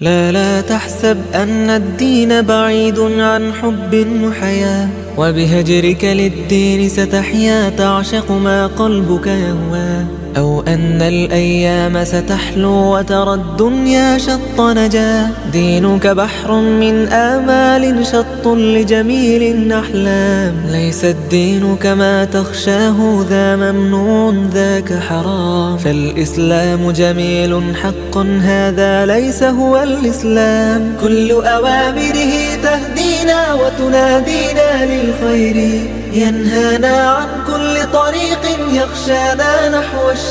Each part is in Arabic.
لا تحسب أن الدين بعيد عن حب وحياة، وبهجرك للدين ستحيا تعشق ما قلبك يهوى، أو أن الأيام ستحلو وترى الدنيا شط نجاة. دينك بحر من آمال شط لجميل الأحلام، ليس الدين كما تخشاه ذا ممنوع ذاك حرام. فالإسلام جميل حقا هذا ليس هو الإسلام، كل أوامره تهدينا وتنادينا للخير، ينهانا عن كل طريق يخشانا نحو الشر.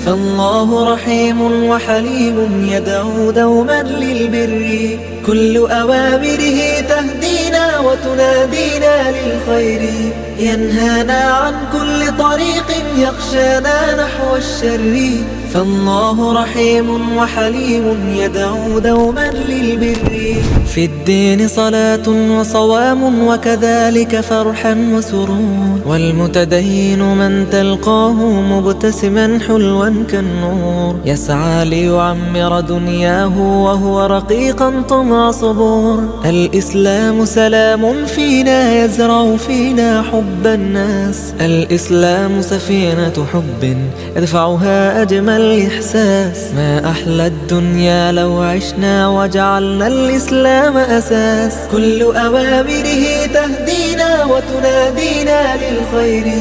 فالله رحيم وحليم يدعو دوما للبر، كل أوامره تهدينا وتنادينا للخير، ينهانا عن كل طريق يخشانا نحو الشر. فالله رحيم وحليم يدعو دوما للبر. في الدين صلاة وصوام وكذلك فرحا وسرور، والمتدين من تلقاه مبتسما حلوا كالنور، يسعى ليعمر دنياه وهو رقيقا طمع صبور. الإسلام سلام فينا يزرع فينا حب الناس، الإسلام سفينة حب يدفعها أجمل الإحساس. ما أحلى الدنيا لو عشنا وجعلنا الإسلام أساس، كل أوامره تهدينا وتنادينا للخير،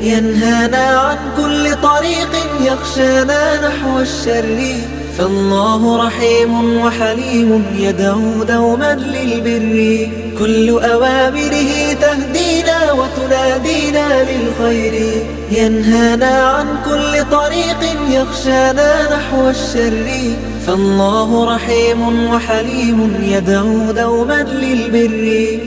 ينهانا عن كل طريق يخشانا نحو الشر. فالله رحيم وحليم يدعو دوما للبر، كل أوامره تهدينا وتنادينا للخير، ينهانا عن كل طريق يخشانا نحو الشر. فالله رحيم وحليم يدعو دوما للبر.